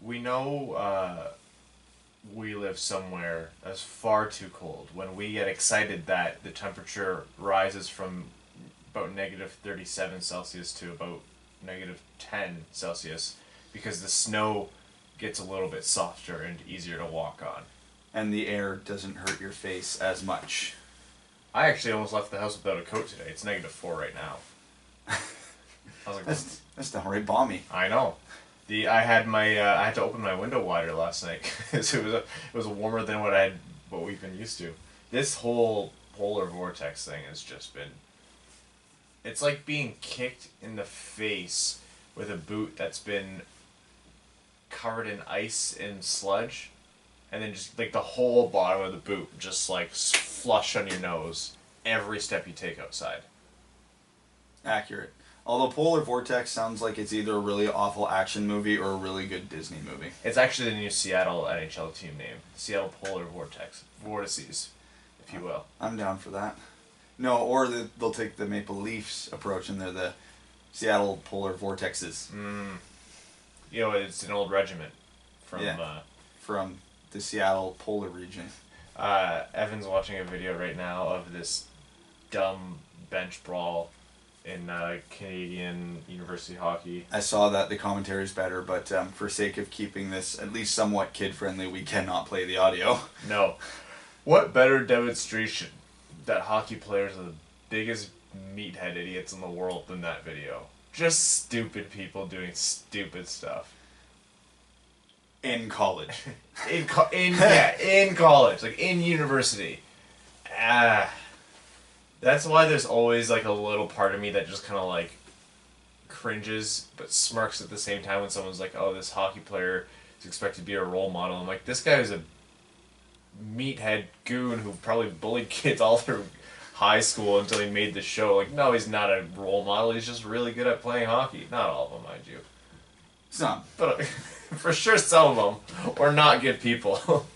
we know we live somewhere that's far too cold. When we get excited that the temperature rises from about -37 Celsius to about -10 Celsius because the snow gets a little bit softer and easier to walk on. And the air doesn't hurt your face as much. I actually almost left the house without a coat today. It's -4 right now. I was like, that's downright balmy. I know. I had I had to open my window wider last night because it was warmer than what we've been used to. This whole polar vortex thing has just been. It's like being kicked in the face with a boot that's been covered in ice and sludge, and then just like the whole bottom of the boot just like flush on your nose every step you take outside. Accurate. Although Polar Vortex sounds like it's either a really awful action movie or a really good Disney movie. It's actually the new Seattle NHL team name. Seattle Polar Vortices, if you will. I'm down for that. No, or they'll take the Maple Leafs approach and they're the Seattle Polar Vortexes. You know, it's an old regiment from the Seattle Polar region. Evan's watching a video right now of this dumb bench brawl in Canadian university hockey. I saw that the commentary is better, but for sake of keeping this at least somewhat kid-friendly, we cannot play the audio. No. What better demonstration that hockey players are the biggest meathead idiots in the world than that video? Just stupid people doing stupid stuff. In college. in college. Like, in university. That's why there's always, like, a little part of me that just kind of, like, cringes, but smirks at the same time when someone's like, oh, this hockey player is expected to be a role model. I'm like, this guy is a meathead goon who probably bullied kids all through high school until he made the show. Like, no, he's not a role model. He's just really good at playing hockey. Not all of them, mind you. Some. But for sure some of them are not good people.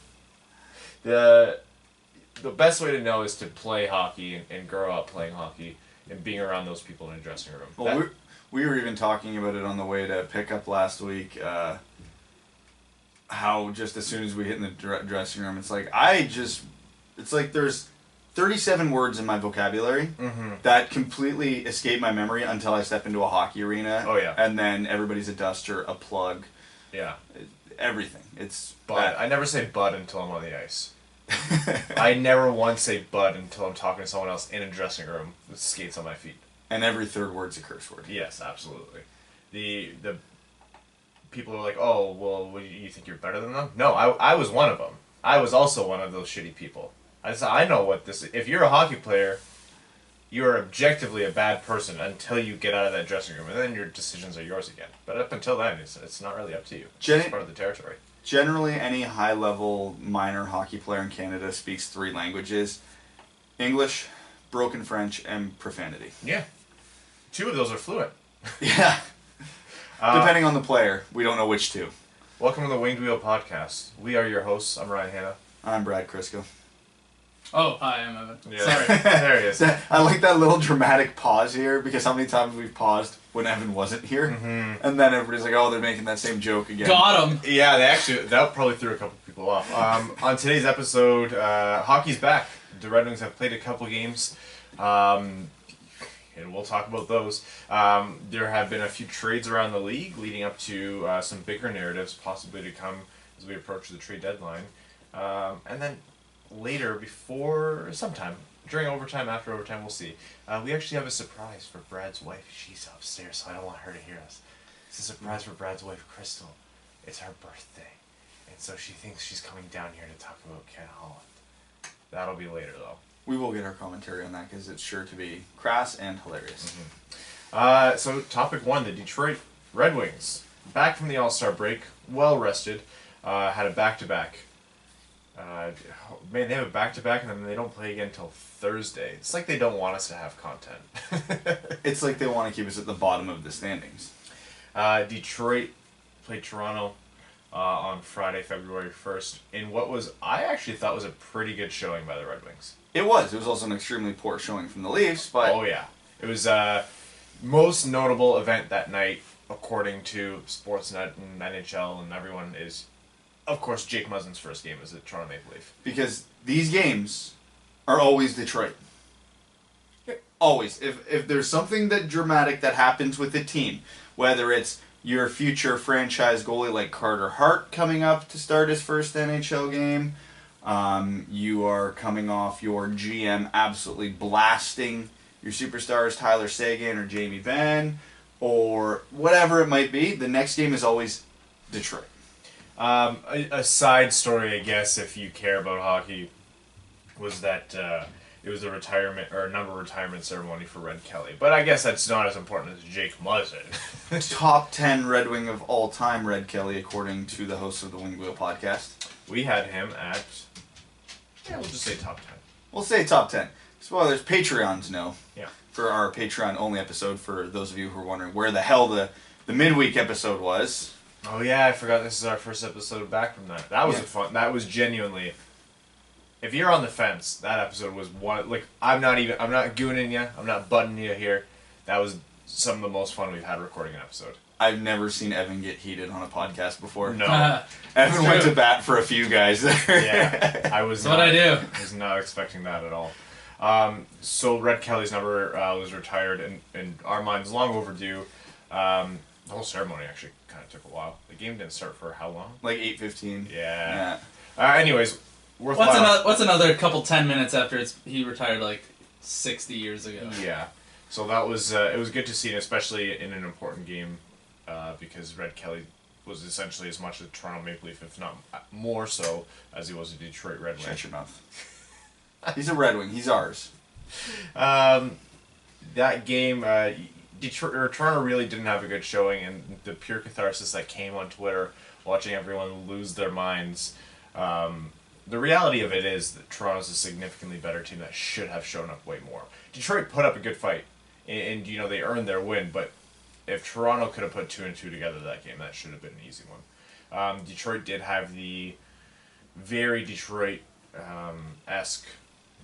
The best way to know is to play hockey and grow up playing hockey and being around those people in a dressing room. Well, we were even talking about it on the way to pickup last week, how just as soon as we hit in the dressing room, it's like there's 37 words in my vocabulary that completely escape my memory until I step into a hockey arena. Oh, yeah. And then everybody's a duster, a plug. Yeah. Everything. It's bud. I never say bud until I'm on the ice. I never once say bud until I'm talking to someone else in a dressing room with skates on my feet. And every third word's a curse word. Yes, absolutely. The people are like, oh, well, what, you think you're better than them? No, I was one of them. I was also one of those shitty people. I know what this is. If you're a hockey player, you are objectively a bad person until you get out of that dressing room, and then your decisions are yours again. But up until then, it's not really up to you. It's part of the territory. Generally, any high-level minor hockey player in Canada speaks 3 languages: English, broken French, and profanity. Yeah. 2 of those are fluent. Yeah. Depending on the player, we don't know which 2. Welcome to the Winged Wheel Podcast. We are your hosts. I'm Ryan Hanna. I'm Brad Crisco. Oh, hi, I'm Evan. Yeah. Sorry. There he is. I like that little dramatic pause here, because how many times we've paused when Evan wasn't here, and then everybody's like, oh, they're making that same joke again. Got him. Yeah, that probably threw a couple people off. On today's episode, hockey's back. The Red Wings have played a couple games, and we'll talk about those. There have been a few trades around the league leading up to some bigger narratives possibly to come as we approach the trade deadline. And then later, sometime during overtime, after overtime, we'll see. We actually have a surprise for Brad's wife. She's upstairs, so I don't want her to hear us. It's a surprise for Brad's wife, Crystal. It's her birthday, and so she thinks she's coming down here to talk about Ken Holland. That'll be later, though. We will get our commentary on that, because it's sure to be crass and hilarious. So topic 1, the Detroit Red Wings. Back from the All-Star break, well rested, had a back-to-back. Man, they have a back-to-back and then they don't play again until Thursday. It's like they don't want us to have content. It's like they want to keep us at the bottom of the standings. Detroit played Toronto on Friday, February 1st, in what I actually thought was a pretty good showing by the Red Wings. It was. It was also an extremely poor showing from the Leafs, but... Oh, yeah. It was most notable event that night according to Sportsnet and NHL and everyone, is, of course, Jake Muzzin's first game as a Toronto Maple Leaf. Because these games are always Detroit. Always. If there's something that dramatic that happens with the team, whether it's your future franchise goalie like Carter Hart coming up to start his first NHL game, you are coming off your GM absolutely blasting your superstars Tyler Seguin or Jamie Benn, or whatever it might be, the next game is always Detroit. A side story, I guess, if you care about hockey, was that it was a retirement or a number retirement ceremony for Red Kelly. But I guess that's not as important as Jake Muzzin. Top 10 Red Wing of all time, Red Kelly, according to the host of the Wing Wheel podcast. We had him at, we'll just say top 10. We'll say top 10. Spoilers, Patreons know. Yeah. For our Patreon-only episode, for those of you who are wondering where the hell the midweek episode was. Oh yeah, I forgot this is our first episode back from that. That was fun. That was genuinely. If you're on the fence, that episode was one. Like I'm not gooning you. I'm not butting you here. That was some of the most fun we've had recording an episode. I've never seen Evan get heated on a podcast before. No. Evan went to bat for a few guys there. Yeah, I was. That's what I do. I was not expecting that at all. So Red Kelly's number was retired, and our mind's long overdue. The whole ceremony actually kind of took a while. The game didn't start for how long? Like 8:15. Yeah. Anyways, What's another couple 10 minutes after he retired like 60 years ago? Yeah. So that was it was good to see, especially in an important game, because Red Kelly was essentially as much a Toronto Maple Leaf, if not more so, as he was a Detroit Red Wing. Shut your mouth. He's a Red Wing. He's ours. That game, Toronto really didn't have a good showing, and the pure catharsis that came on Twitter, watching everyone lose their minds. The reality of it is that Toronto's a significantly better team that should have shown up way more. Detroit put up a good fight, and they earned their win, but if Toronto could have put 2 and 2 together that game, that should have been an easy one. Detroit did have the very Detroit-esque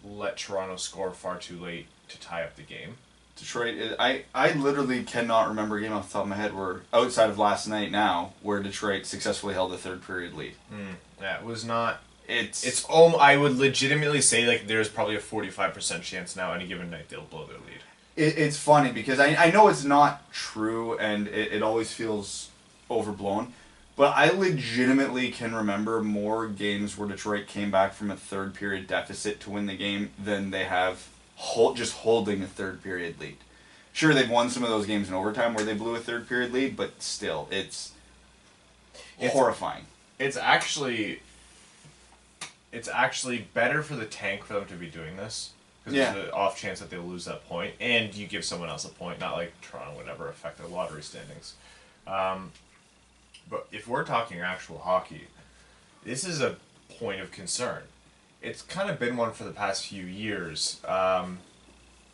let Toronto score far too late to tie up the game. Detroit, I literally cannot remember a game off the top of my head where, outside of last night now, where Detroit successfully held a third period lead. That was not... It's I would legitimately say like there's probably a 45% chance now any given night they'll blow their lead. It's funny because I know it's not true and it always feels overblown, but I legitimately can remember more games where Detroit came back from a third period deficit to win the game than they have just holding a third period lead. Sure, they've won some of those games in overtime where they blew a third period lead, but still, it's horrifying. It's actually better for the tank for them to be doing this. Because there's the off chance that they'll lose that point, and you give someone else a point, not like Toronto would ever affect their lottery standings. But if we're talking actual hockey, this is a point of concern. It's kind of been one for the past few years.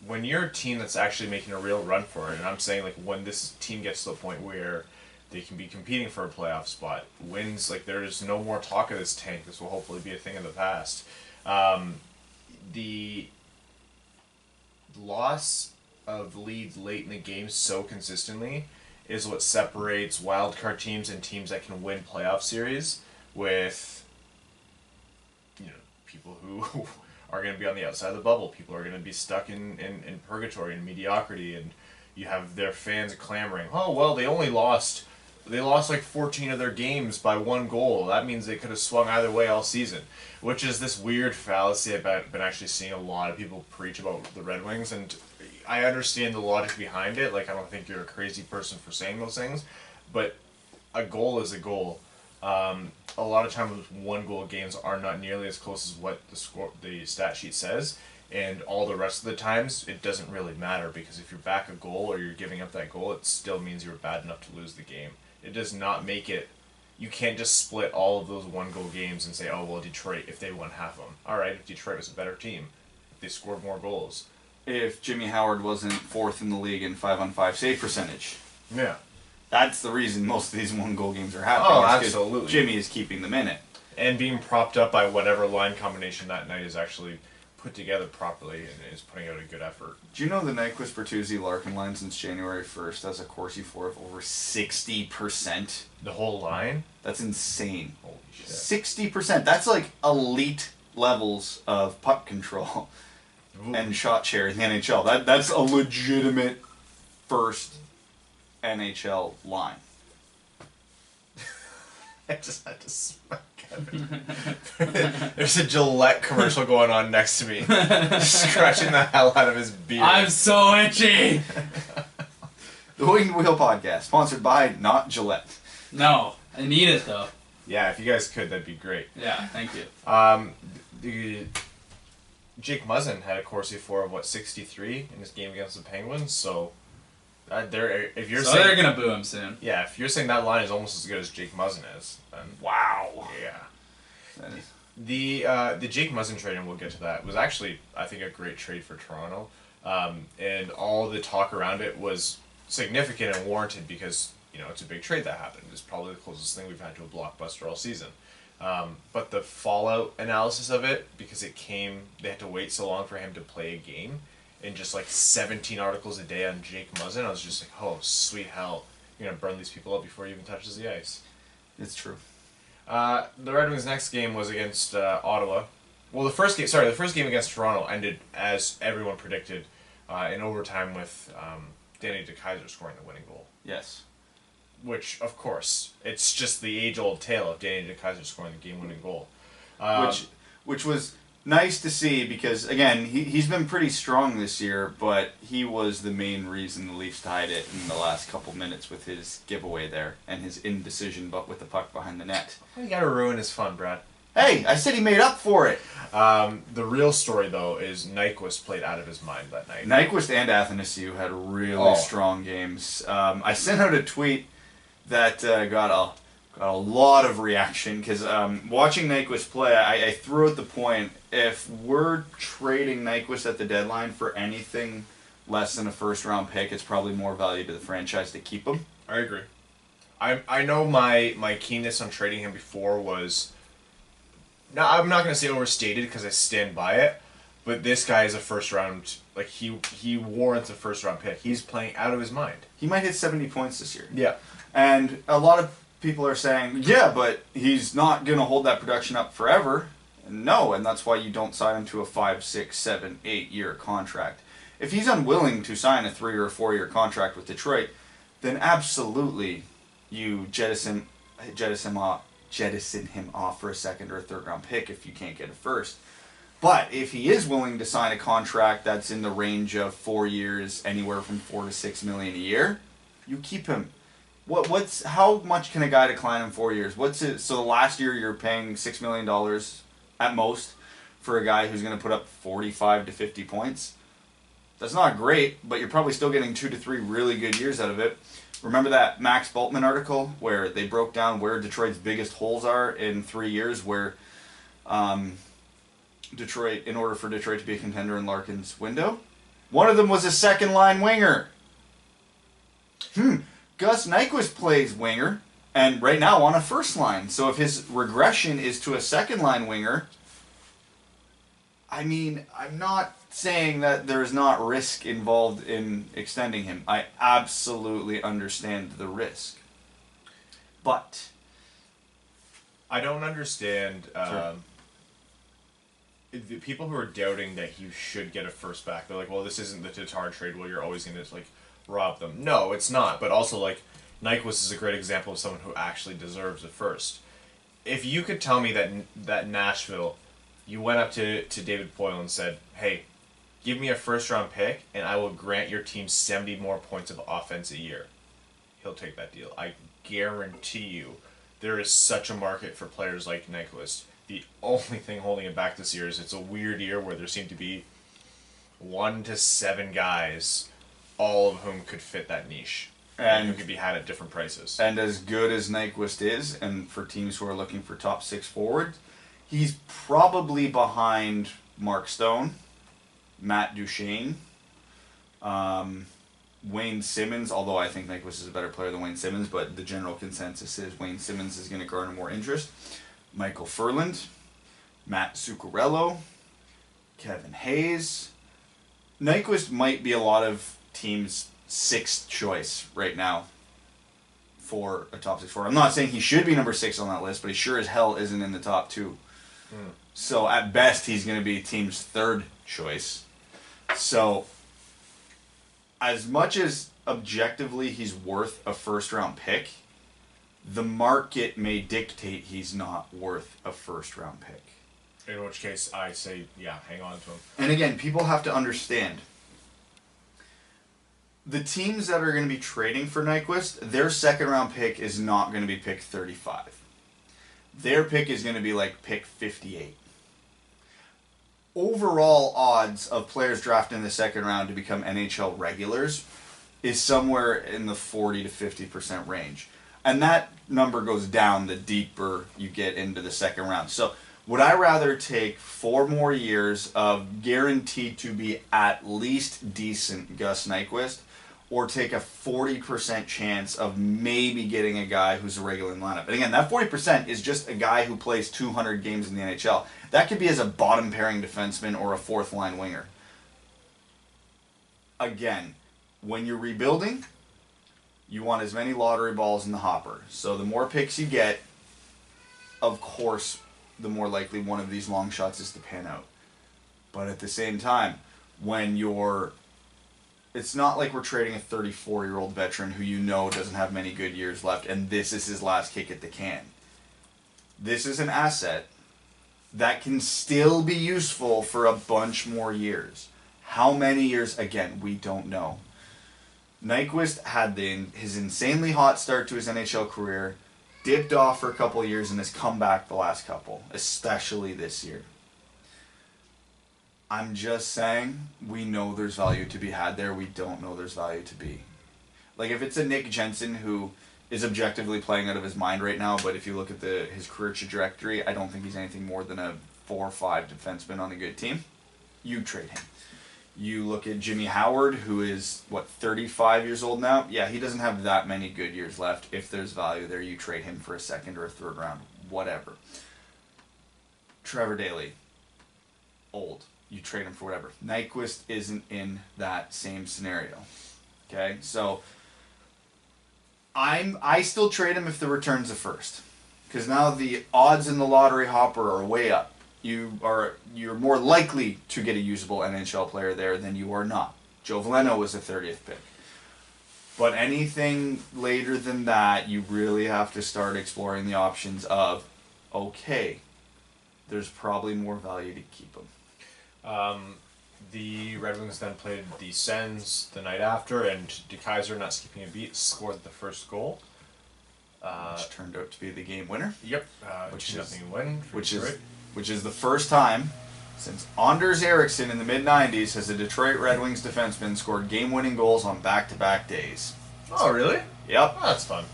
When you're a team that's actually making a real run for it, and I'm saying like when this team gets to the point where they can be competing for a playoff spot, wins, like there's no more talk of this tank. This will hopefully be a thing of the past. The loss of leads late in the game so consistently is what separates wildcard teams and teams that can win playoff series with, people who are going to be on the outside of the bubble. People are going to be stuck in purgatory and mediocrity, and you have their fans clamoring, oh, well, they lost like 14 of their games by 1 goal. That means they could have swung either way all season, which is this weird fallacy I've been actually seeing a lot of people preach about the Red Wings, and I understand the logic behind it. Like, I don't think you're a crazy person for saying those things, but a goal is a goal. A lot of times 1-goal games are not nearly as close as what the stat sheet says, and all the rest of the times it doesn't really matter, because if you're back a goal or you're giving up that goal, it still means you were bad enough to lose the game. It does not make it. You can't just split all of those 1-goal games and say, oh, well, Detroit, if they won half of them. All right, if Detroit was a better team, if they scored more goals. If Jimmy Howard wasn't 4th in the league in 5-on-5 save percentage. Yeah. That's the reason most of these 1-goal games are happening. Oh, absolutely. Jimmy is keeping them in it. And being propped up by whatever line combination that night is actually put together properly and is putting out a good effort. Do you know the Nyquist, Bertuzzi, Larkin line since January 1st has a Corsi for of over 60%? The whole line? That's insane. Holy shit. 60%. That's like elite levels of puck control and shot share in the NHL. That's a legitimate first NHL line. I just had to smack Kevin. There's a Gillette commercial going on next to me, scratching the hell out of his beard. I'm so itchy! The Winged Wheel Podcast, sponsored by not Gillette. No, I need it though. Yeah, if you guys could, that'd be great. Yeah, thank you. Jake Muzzin had a Corsi for of 63 in his game against the Penguins. So, if you're saying they're gonna boo him soon. Yeah, if you're saying that line is almost as good as Jake Muzzin is, then Wow. yeah. The Jake Muzzin trade, and we'll get to that, was actually, I think, a great trade for Toronto. And all the talk around it was significant and warranted because, it's a big trade that happened. It's probably the closest thing we've had to a blockbuster all season. But the fallout analysis of it, because they had to wait so long for him to play a game, and just like 17 articles a day on Jake Muzzin, I was just like, oh, sweet hell. You're going to burn these people up before he even touches the ice. It's true. The Red Wings' next game was against Ottawa. Well, the first game against Toronto ended as everyone predicted, in overtime with Danny DeKeyser scoring the winning goal. Yes. Which, of course, it's just the age-old tale of Danny DeKeyser scoring the game-winning goal. Which was nice to see because, again, he's been pretty strong this year, but he was the main reason the Leafs tied it in the last couple minutes with his giveaway there and his indecision but with the puck behind the net. You gotta ruin his fun, Brad. Hey, I said he made up for it. The real story, though, is Nyquist played out of his mind that night. Nyquist and Athanasiou had really strong games. I sent out a tweet that got a lot of reaction because watching Nyquist play, I threw out the point, if we're trading Nyquist at the deadline for anything less than a first-round pick, it's probably more value to the franchise to keep him. I agree. I know my keenness on trading him before was... Now, I'm not going to say overstated because I stand by it, but this guy is a first-round... Like, he warrants a first-round pick. He's playing out of his mind. He might hit 70 points this year. Yeah. And a lot of people are saying, yeah, but he's not going to hold that production up forever. No, and that's why you don't sign him to a 5, 6, 7, 8-year contract. If he's unwilling to sign a 3 or 4-year contract with Detroit, then absolutely you jettison him off for a second or a third-round pick if you can't get a first. But if he is willing to sign a contract that's in the range of 4 years, anywhere from $4 to $6 million a year, you keep him. How much can a guy decline in 4 years? So last year you're paying $6 million at most for a guy who's going to put up 45 to 50 points. That's not great, but you're probably still getting 2 to 3 really good years out of it. Remember that Max Bultman article where they broke down where Detroit's biggest holes are in 3 years, where Detroit, in order for Detroit to be a contender in Larkin's window, one of them was a second-line winger. Gus Nyquist plays winger, and right now on a first line. So if his regression is to a second line winger, I mean, I'm not saying that there's not risk involved in extending him. I absolutely understand the risk. But I don't understand Sure. The people who are doubting that you should get a first back. They're like, well, this isn't the Tatar trade where you're always going to rob them. No, it's not. But also, Nyquist is a great example of someone who actually deserves a first. If you could tell me that Nashville, you went up to David Poile and said, hey, give me a first-round pick, and I will grant your team 70 more points of offense a year, he'll take that deal. I guarantee you there is such a market for players like Nyquist. The only thing holding it back this year is it's a weird year where there seem to be 1 to 7 guys, all of whom could fit that niche. And who could be had at different prices. And as good as Nyquist is, and for teams who are looking for top 6 forwards, he's probably behind Mark Stone, Matt Duchene, Wayne Simmons, although I think Nyquist is a better player than Wayne Simmons, but the general consensus is Wayne Simmons is going to garner more interest. Michael Furland, Matt Zuccarello, Kevin Hayes. Nyquist might be a lot of teams' 6th choice right now for a top 6 forward. I'm not saying he should be number 6 on that list, but he sure as hell isn't in the top 2. So at best, he's going to be team's 3rd choice. So as much as objectively he's worth a first-round pick, the market may dictate he's not worth a first-round pick. In which case, I say, yeah, hang on to him. And again, people have to understand, the teams that are going to be trading for Nyquist, their second-round pick is not going to be pick 35. Their pick is going to be like pick 58. Overall odds of players drafted in the second round to become NHL regulars is somewhere in the 40 to 50% range. And that number goes down the deeper you get into the second round. So would I rather take 4 more years of guaranteed to be at least decent Gus Nyquist, or take a 40% chance of maybe getting a guy who's a regular in the lineup? And again, that 40% is just a guy who plays 200 games in the NHL. That could be as a bottom pairing defenseman or a 4th line winger. Again, when you're rebuilding, you want as many lottery balls in the hopper. So the more picks you get, of course, the more likely one of these long shots is to pan out. But at the same time, when you're... It's not like we're trading a 34-year-old veteran who you know doesn't have many good years left, and this is his last kick at the can. This is an asset that can still be useful for a bunch more years. How many years? Again, we don't know. Nyquist had his insanely hot start to his NHL career, dipped off for a couple of years, and has come back the last couple, especially this year. I'm just saying, we know there's value to be had there. We don't know there's value to be. Like, if it's a Nick Jensen who is objectively playing out of his mind right now, but if you look at his career trajectory, I don't think he's anything more than a 4 or 5 defenseman on a good team. You trade him. You look at Jimmy Howard, who is, 35 years old now? Yeah, he doesn't have that many good years left. If there's value there, you trade him for a 2nd or a 3rd round, whatever. Trevor Daley, old. You trade him for whatever. Nyquist isn't in that same scenario. Okay, so I still trade him if the return's a first, because now the odds in the lottery hopper are way up. You're more likely to get a usable NHL player there than you are not. Joe Veleno was a 30th pick. But anything later than that, you really have to start exploring the options of, okay, there's probably more value to keep him. The Red Wings then played the Sens the night after, and De Keyser, not skipping a beat, scored the first goal. Which turned out to be the game winner. Yep. 2-0 win for Detroit. Which is the first time since Anders Eriksson in the mid-90s has a Detroit Red Wings defenseman scored game-winning goals on back-to-back days. Oh, really? Yep. Oh, that's fun.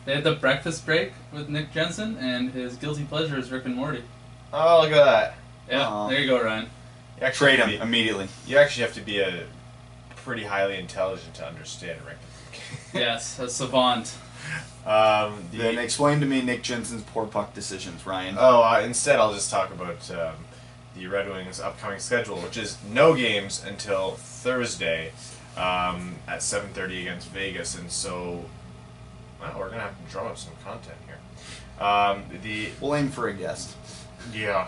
They had the breakfast break with Nick Jensen, and his guilty pleasure is Rick and Morty. Oh, look at that. Yeah, there you go, Ryan. You trade him immediately. You actually have to be a pretty highly intelligent to understand Rick. Yes, a savant. Then explain to me Nick Jensen's poor puck decisions, Ryan. Instead I'll just talk about the Red Wings' upcoming schedule, which is no games until Thursday at 7:30 against Vegas, and so we're gonna have to drum up some content here. We'll aim for a guest. Yeah.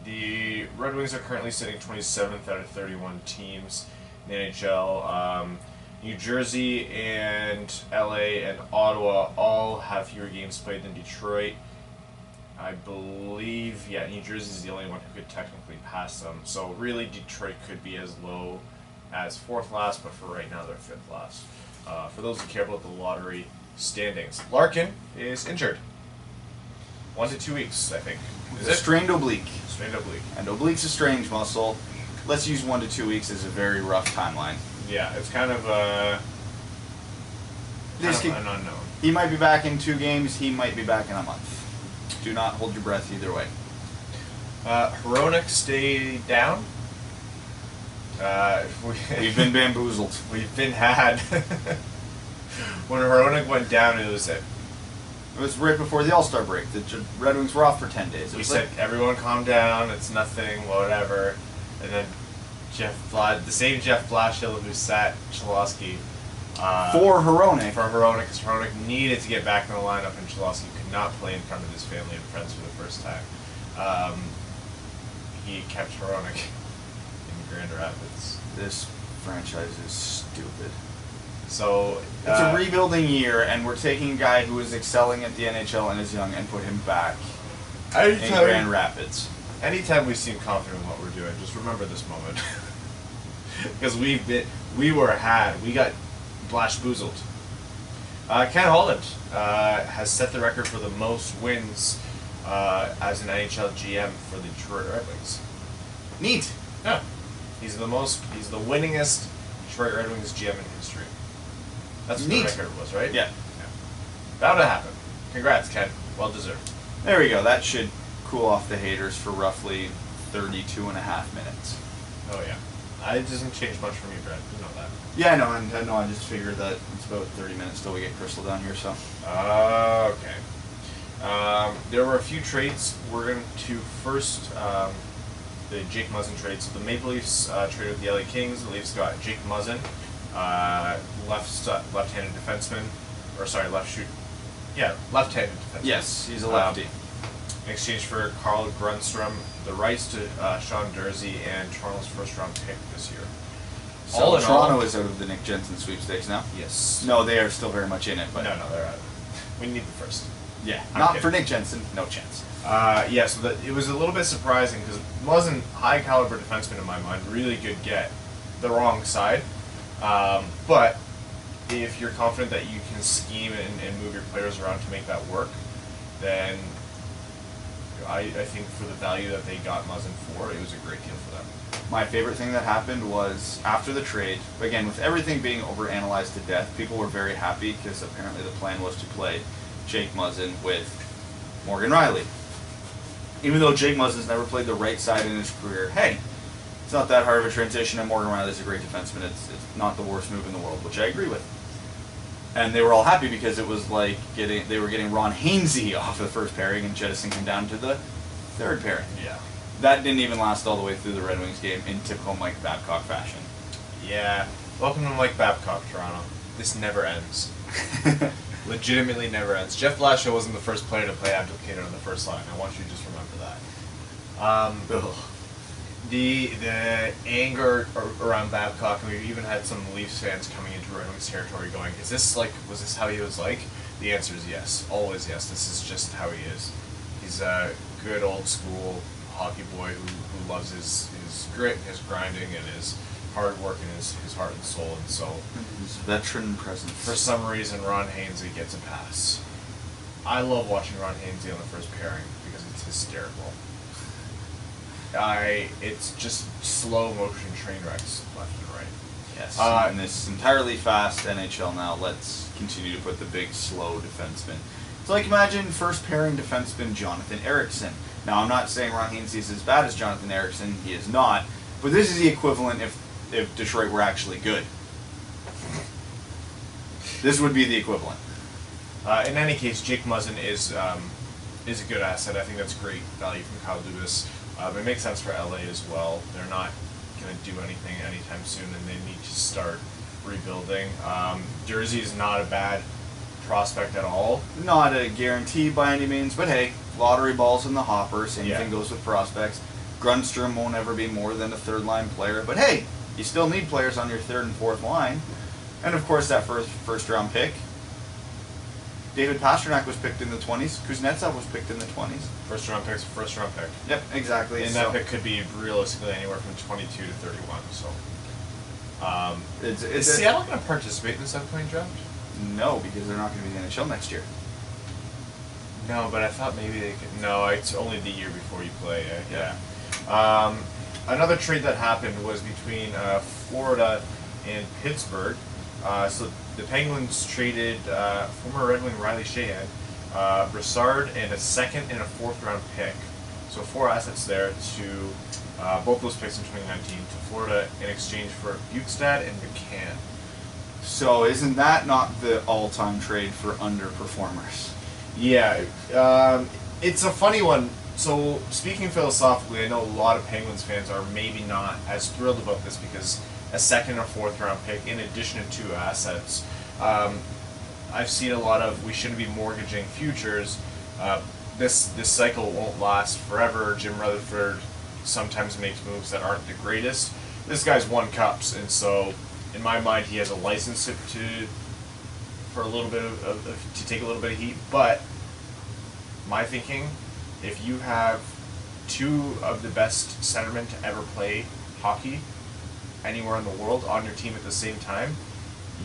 The Red Wings are currently sitting 27th out of 31 teams in the NHL. New Jersey and LA and Ottawa all have fewer games played than Detroit. I believe, New Jersey is the only one who could technically pass them. So really, Detroit could be as low as 4th last, but for right now, they're 5th last. For those who care about the lottery standings, Larkin is injured. 1 to 2 weeks, I think. Is it? Strained oblique. Strained oblique. And oblique's a strange muscle. Let's use 1 to 2 weeks as a very rough timeline. Yeah, it's kind of an unknown. He might be back in 2 games. He might be back in a month. Do not hold your breath either way. Hronek stayed down. We've been bamboozled. We've been had. When Hronek went down, it was It was right before the All-Star break. The Red Wings were off for 10 days. We said, everyone calm down, it's nothing, whatever. And then the same Jeff Blashill who sat Cholowski for Hronek. For Hronek, because Hronek needed to get back in the lineup, and Cholowski could not play in front of his family and friends for the first time. He kept Hronek in Grand Rapids. This franchise is stupid. So it's a rebuilding year, and we're taking a guy who is excelling at the NHL and is young and put him back in Grand Rapids. Anytime we seem confident in what we're doing, just remember this moment. Because we got Blash-boozled. Ken Holland has set the record for the most wins as an NHL GM for the Detroit Red Wings. Neat. Yeah. He's the winningest Detroit Red Wings GM in history. That's what the record was, right? Yeah. That would have happened. Congrats, Ken. Well deserved. There we go. That should cool off the haters for roughly 32 and a half minutes. Oh, yeah. It doesn't change much for me, Brad. You know that. Yeah, I know. I just figured that it's about 30 minutes till we get Crystal down here, so. Okay. There were a few trades. We're going to first the Jake Muzzin trade. So the Maple Leafs traded with the LA Kings. The Leafs got Jake Muzzin, left-handed defenseman, left-handed defenseman. Yes, he's a lefty. In exchange for Carl Grundstrom, the rights to Sean Dursey, and Toronto's first-round pick this year. So Toronto is out of the Nick Jensen sweepstakes now? Yes. No, they are still very much in it. But No, they're out. We need the first. Yeah, not for Nick Jensen, no chance. So it was a little bit surprising because Muzzin, high caliber defenseman in my mind, really good get. The wrong side. But if you're confident that you can scheme and move your players around to make that work, then I think for the value that they got Muzzin for, it was a great deal for them. My favorite thing that happened was after the trade, again, with everything being overanalyzed to death, people were very happy because apparently the plan was to play Jake Muzzin with Morgan Riley. Even though Jake Muzzin's never played the right side in his career, hey, it's not that hard of a transition, and Morgan Riley's a great defenseman. It's not the worst move in the world, which I agree with. And they were all happy because it was like they were getting Ron Hainsey off the first pairing and jettisoning him down to the third pairing. Yeah. That didn't even last all the way through the Red Wings game in typical Mike Babcock fashion. Yeah. Welcome to Mike Babcock, Toronto. This never ends. Legitimately never ends. Jeff Blashill wasn't the first player to play Abdelkader on the first line. I want you to just remember that. The anger around Babcock, and we've even had some Leafs fans coming into Red Wings territory going, was this how he was like? The answer is yes. Always yes. This is just how he is. He's a good old school hockey boy who loves his grit, his grinding, and his hard work and his heart and soul. And so, his veteran presence. For some reason, Ron Hainsey gets a pass. I love watching Ron Hainsey on the first pairing because it's hysterical. It's just slow motion train wrecks left and right. Yes. In this entirely fast NHL now, let's continue to put the big slow defenseman. It's like imagine first pairing defenseman Jonathan Ericsson. Now I'm not saying Ron Hainsey is as bad as Jonathan Ericsson. He is not. But this is the equivalent if Detroit were actually good. This would be the equivalent. In any case, Jake Muzzin is a good asset. I think that's great value from Kyle Dubas. It makes sense for LA as well. They're not going to do anything anytime soon, and they need to start rebuilding. Dursey is not a bad prospect at all. Not a guarantee by any means, but hey, lottery balls in the hopper. Same thing goes with prospects. Grundstrom won't ever be more than a third-line player, but hey, you still need players on your third and fourth line. And of course, that first-round pick. David Pastrnak was picked in the 20s. Kuznetsov was picked in the 20s. First-round pick's a first-round pick. Yep, exactly. And that pick could be realistically anywhere from 22 to 31. So, is Seattle going to participate in this upcoming draft? No, because they're not going to be in the NHL next year. No, but I thought maybe they could. No, it's only the year before you play. Yeah. Another trade that happened was between Florida and Pittsburgh. So the Penguins traded former Red Wing Riley Sheahan, Brassard, and a second and a fourth-round pick. So 4 assets there to both those picks in 2019 to Florida in exchange for Bukestad and McCann. So isn't that not the all-time trade for underperformers? Yeah, it's a funny one. So, speaking philosophically, I know a lot of Penguins fans are maybe not as thrilled about this because a second or fourth round pick, in addition to two assets, I've seen a lot of we shouldn't be mortgaging futures. This cycle won't last forever. Jim Rutherford sometimes makes moves that aren't the greatest. This guy's won cups, and so in my mind, he has a license to for a little bit to take a little bit of heat. But my thinking, if you have two of the best centermen to ever play hockey anywhere in the world on your team at the same time,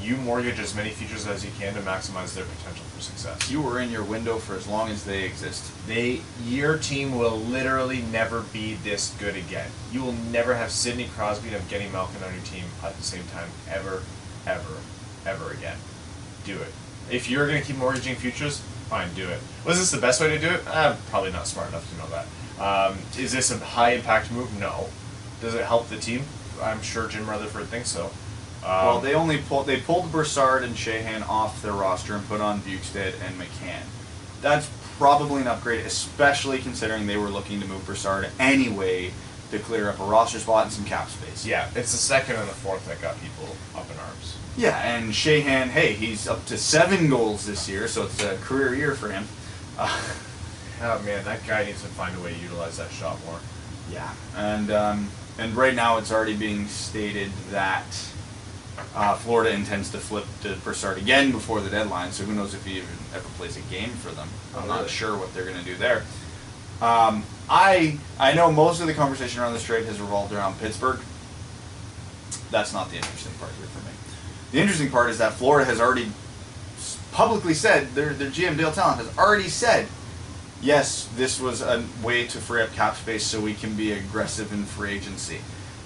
you mortgage as many futures as you can to maximize their potential for success. You were in your window for as long as they exist. Your team will literally never be this good again. You will never have Sidney Crosby and Evgeny Malkin on your team at the same time, ever, ever, ever again. Do it. If you're going to keep mortgaging futures, fine, do it. Was this the best way to do it? I'm probably not smart enough to know that. Is this a high impact move? No. Does it help the team? I'm sure Jim Rutherford thinks so. Well, they pulled Broussard and Sheahan off their roster and put on Bukestad and McCann. That's probably an upgrade, especially considering they were looking to move Broussard anyway to clear up a roster spot and some cap space. Yeah, it's the second and the fourth that got people up in arms. Yeah, and Sheahan, hey, he's up to 7 goals this year, so it's a career year for him. Oh man, that guy needs to find a way to utilize that shot more. Yeah, and right now it's already being stated that Florida intends to flip to Broussard again before the deadline, so who knows if he even ever plays a game for them. I'm not sure what they're going to do there. I know most of the conversation around this trade has revolved around Pittsburgh. That's not the interesting part here for me. The interesting part is that Florida has already publicly said, their GM Dale Talent has already said, yes, this was a way to free up cap space so we can be aggressive in free agency.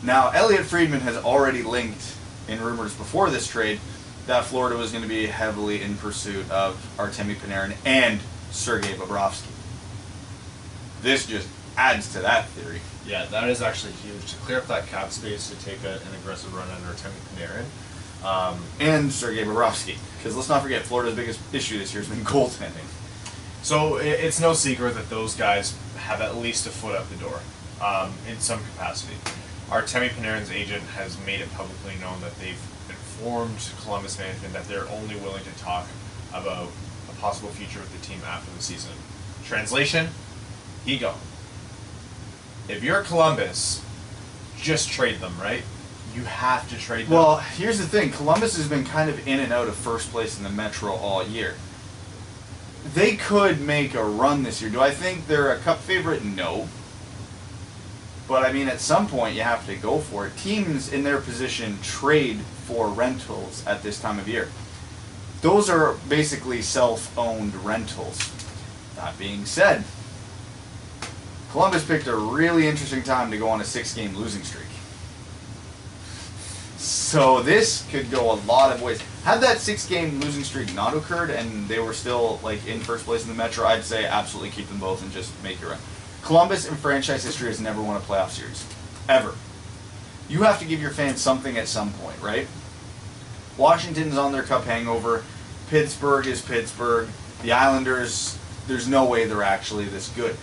Now, Elliot Friedman has already linked in rumors before this trade that Florida was going to be heavily in pursuit of Artemi Panarin and Sergei Bobrovsky. This just adds to that theory. Yeah, that is actually huge. To clear up that cap space to take an aggressive run under Artemi Panarin. And Sergei Bobrovsky. Because let's not forget, Florida's biggest issue this year has been goaltending. So it's no secret that those guys have at least a foot out the door in some capacity. Artemi Panarin's agent has made it publicly known that they've informed Columbus management that they're only willing to talk about a possible future with the team after the season. Translation, he gone. If you're Columbus, just trade them, right? You have to trade them. Well, here's the thing. Columbus has been kind of in and out of first place in the Metro all year. They could make a run this year. Do I think they're a cup favorite? No. But, I mean, at some point you have to go for it. Teams in their position trade for rentals at this time of year. Those are basically self-owned rentals. That being said, Columbus picked a really interesting time to go on a 6-game losing streak. So this could go a lot of ways. Had that 6-game losing streak not occurred and they were still like in first place in the Metro, I'd say absolutely keep them both and just make your run. Columbus in franchise history has never won a playoff series. Ever. You have to give your fans something at some point, right? Washington's on their cup hangover. Pittsburgh is Pittsburgh. The Islanders, there's no way they're actually this good.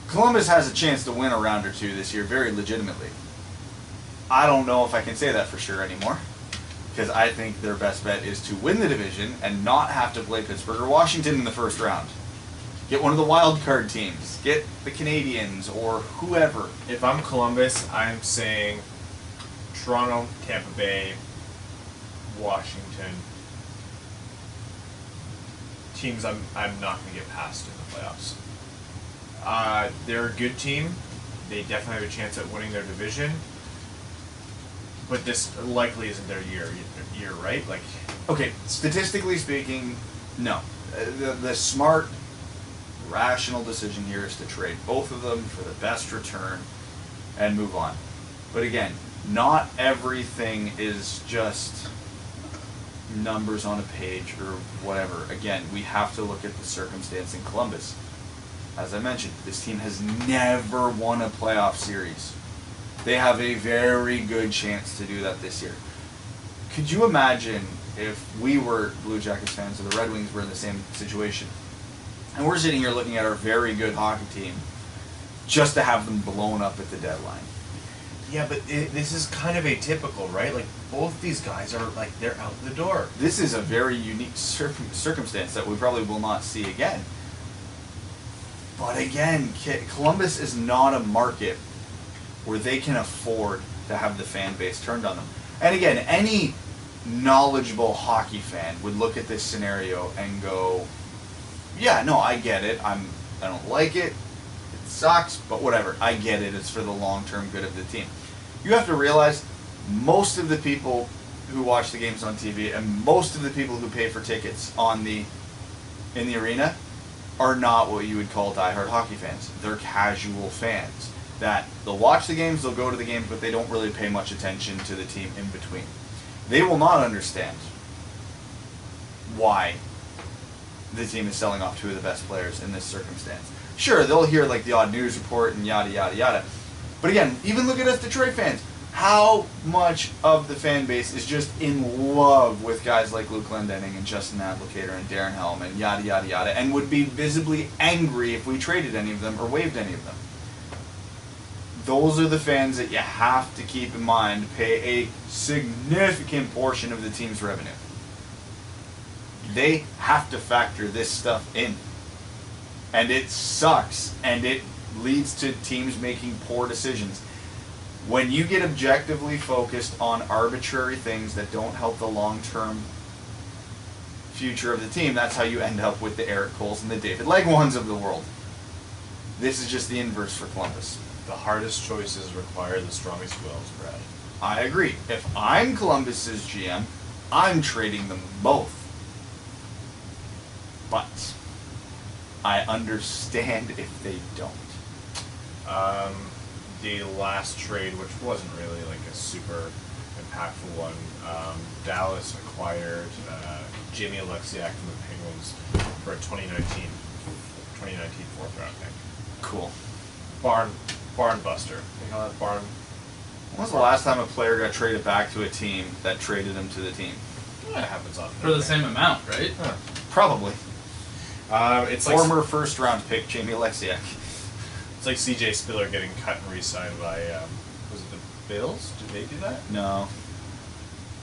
Columbus has a chance to win a round or two this year very legitimately. I don't know if I can say that for sure anymore, because I think their best bet is to win the division and not have to play Pittsburgh or Washington in the first round. Get one of the wild card teams. Get the Canadiens or whoever. If I'm Columbus, I'm saying Toronto, Tampa Bay, Washington. Teams I'm not going to get past in the playoffs. They're a good team. They definitely have a chance at winning their division. But this likely isn't their year, right? Like, okay, statistically speaking, no. The smart, rational decision here is to trade both of them for the best return and move on. But again, not everything is just numbers on a page or whatever. Again, we have to look at the circumstance in Columbus. As I mentioned, this team has never won a playoff series. They have a very good chance to do that this year. Could you imagine if we were Blue Jackets fans or the Red Wings were in the same situation? And we're sitting here looking at our very good hockey team just to have them blown up at the deadline. Yeah, but this is kind of atypical, right? Like, both these guys are, like, they're out the door. This is a very unique circumstance that we probably will not see again. But again, Columbus is not a market where they can afford to have the fan base turned on them. And again, any knowledgeable hockey fan would look at this scenario and go, yeah, no, I get it. I don't like it. It sucks, but whatever. I get it. It's for the long-term good of the team. You have to realize most of the people who watch the games on TV and most of the people who pay for tickets in the arena are not what you would call diehard hockey fans. They're casual fans that they'll watch the games, they'll go to the games, but they don't really pay much attention to the team in between. They will not understand why the team is selling off two of the best players in this circumstance. Sure, they'll hear like the odd news report and yada yada yada. But again, even look at us Detroit fans. How much of the fan base is just in love with guys like Luke Glendening and Justin Advocator and Darren Helm and yada yada yada, and would be visibly angry if we traded any of them or waived any of them? Those are the fans that you have to keep in mind pay a significant portion of the team's revenue. They have to factor this stuff in. And it sucks, and it leads to teams making poor decisions. When you get objectively focused on arbitrary things that don't help the long-term future of the team, that's how you end up with the Eric Coles and the David Legwans of the world. This is just the inverse for Columbus. The hardest choices require the strongest wills, Brad. I agree. If I'm Columbus's GM, I'm trading them both. But I understand if they don't. The last trade, which wasn't really like a super impactful one, Dallas acquired Jamie Alexiak from the Penguins for a 2019 fourth round pick. Cool. Barn buster. You know that barn? When was the last time a player got traded back to a team that traded him to the team? That happens often. For the same amount, right? Huh. Probably. It's like Former first round pick Jamie Alexiak. it's like CJ Spiller getting cut and re-signed by was it the Bills? Did they do that? No.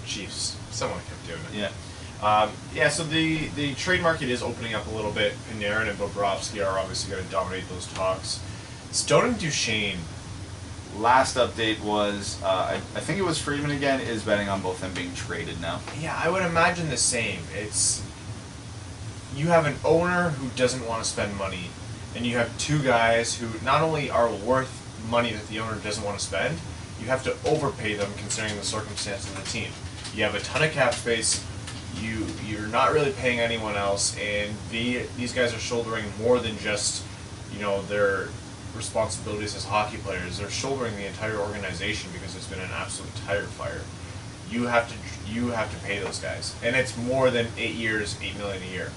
Chiefs. Someone kept doing it. Yeah. So the trade market is opening up a little bit. Panarin and Bobrovsky are obviously going to dominate those talks. Stone and Duchesne. Last update was, I think it was Friedman again, is betting on both them being traded now. Yeah, I would imagine the same. It's you have an owner who doesn't want to spend money, and you have two guys who not only are worth money that the owner doesn't want to spend, you have to overpay them considering the circumstances of the team. You have a ton of cap space. You're not really paying anyone else, and these guys are shouldering more than just their responsibilities as hockey players. They're shouldering the entire organization because it's been an absolute tire fire. You have to pay those guys, and it's more than 8 years, $8 million a year.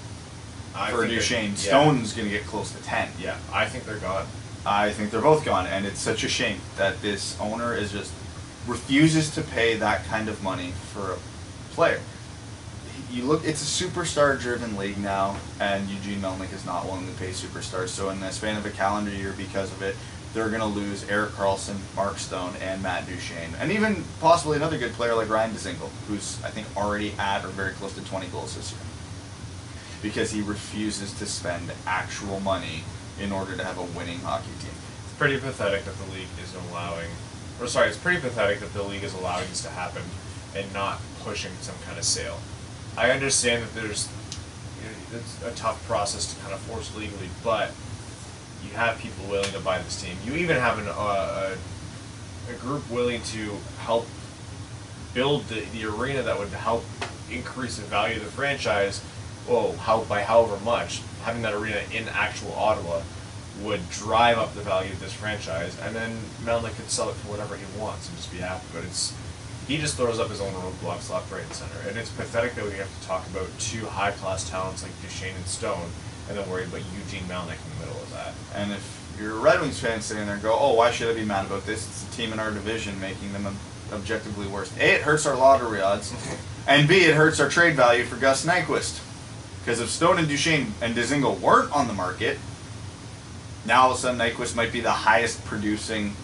For Duchesne, Stone's going to get close to 10. Yeah, I think they're gone. I think they're both gone, and it's such a shame that this owner is just refuses to pay that kind of money for a player. You look, it's a superstar-driven league now, and Eugene Melnyk is not willing to pay superstars. So in the span of a calendar year, because of it, they're going to lose Erik Karlsson, Mark Stone, and Matt Duchesne, and even possibly another good player like Ryan Dzingel, who's I think already at or very close to 20 goals this year, because he refuses to spend actual money in order to have a winning hockey team. It's pretty pathetic that the league is allowing, it's pretty pathetic that the league is allowing this to happen and not pushing some kind of sale. I understand that it's a tough process to kind of force legally, but you have people willing to buy this team. You even have a group willing to help build the arena that would help increase the value of the franchise. Well, by however much, having that arena in actual Ottawa would drive up the value of this franchise, and then Melnyk could sell it for whatever he wants and just be happy. But he just throws up his own roadblocks left, right, and center. And it's pathetic that we have to talk about two high-class talents like Duchesne and Stone and then worry about Eugene Melnyk in the middle of that. And if you're a Red Wings fan sitting there and go, oh, why should I be mad about this? It's a team in our division making them objectively worse. A, it hurts our lottery odds, and B, it hurts our trade value for Gus Nyquist. Because if Stone and Duchesne and Dzingel weren't on the market, now all of a sudden Nyquist might be the highest producing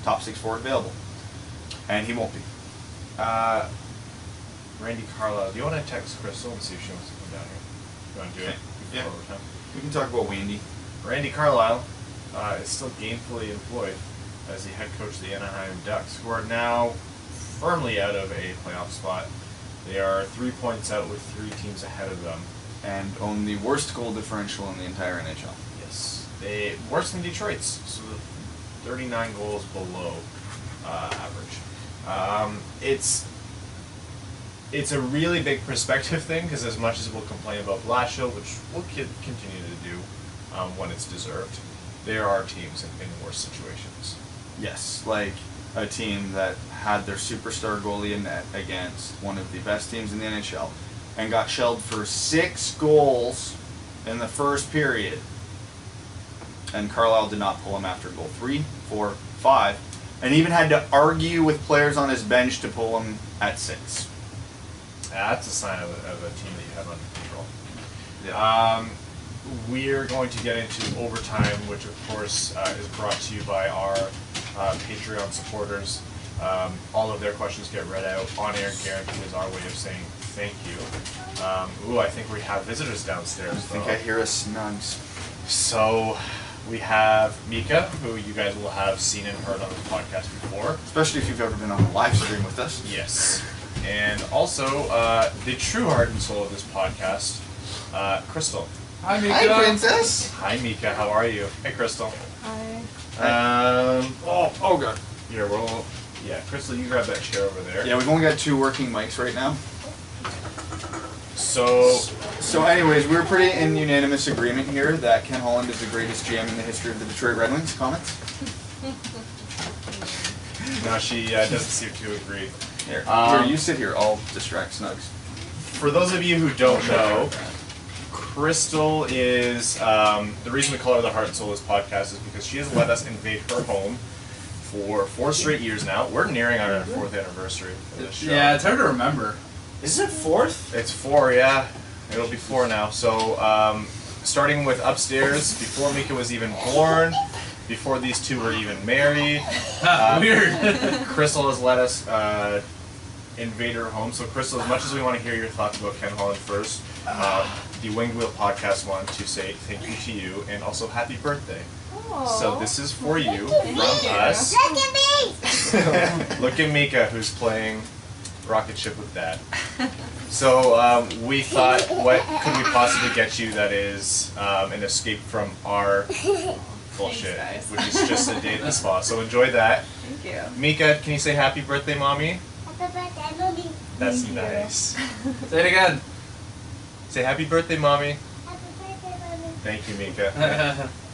top 6 forward available. And he won't be. Randy Carlisle, do you want to text Crystal and see if she wants to come down here? You want to do it Yeah. before overtime? We can talk about Wendy. Randy Carlisle is still gainfully employed as the head coach of the Anaheim Ducks, who are now firmly out of a playoff spot. They are 3 points out with 3 teams ahead of them. And own the worst goal differential in the entire NHL. Yes, they worse than Detroit's, so 39 goals below average. It's a really big perspective thing, because as much as we'll complain about Blashill, which we'll continue to do when it's deserved, there are teams in worse situations. Yes, like a team that had their superstar goalie in net against one of the best teams in the NHL and got shelled for 6 goals in the first period. And Carlisle did not pull him after goal 3, 4, 5, and even had to argue with players on his bench to pull him at 6. That's a sign of a team that you have under control. Yeah. We're going to get into overtime, which of course is brought to you by our Patreon supporters. All of their questions get read out on air. Guarantee is our way of saying thank you. I think we have visitors downstairs. I think I hear a snugs. So we have Mika, who you guys will have seen and heard on the podcast before. Especially if you've ever been on a live stream with us. Yes. And also, the true heart and soul of this podcast, Crystal. Hi, Mika. Hi, Princess. Hi, Mika. How are you? Hey, Crystal. Hi. Oh god. Here, yeah, Crystal, you grab that chair over there. Yeah, we've only got 2 working mics right now. So anyways, we're pretty in unanimous agreement here that Ken Holland is the greatest GM in the history of the Detroit Red Wings. Comments? no, she doesn't seem to agree. Here, Um, you sit here. I'll distract Snugs. For those of you who don't know, Crystal is the reason we call her the heart and soul of this podcast is because she has let us invade her home for 4 straight years now. We're nearing our 4th anniversary of this show. Yeah, it's hard to remember. Is it 4th? It's 4, yeah. It'll be 4 now. So, starting with upstairs, before Mika was even born, before these 2 were even married, Weird. Crystal has let us invade her home. So, Crystal, as much as we want to hear your thoughts about Ken Holland first, the Winged Wheel podcast wanted to say thank you to you and also happy birthday. So this is for you from us. Look at me! Look at Mika, who's playing rocket ship with Dad. So we thought, what could we possibly get you that is an escape from our bullshit, Thanks, guys. which is just a day at the spa. So enjoy that. Thank you. Mika, can you say happy birthday, mommy? Happy birthday, Mommy. That's Thank you. nice. Say it again. Say happy birthday, mommy. Happy birthday, Mommy. Thank you, Mika.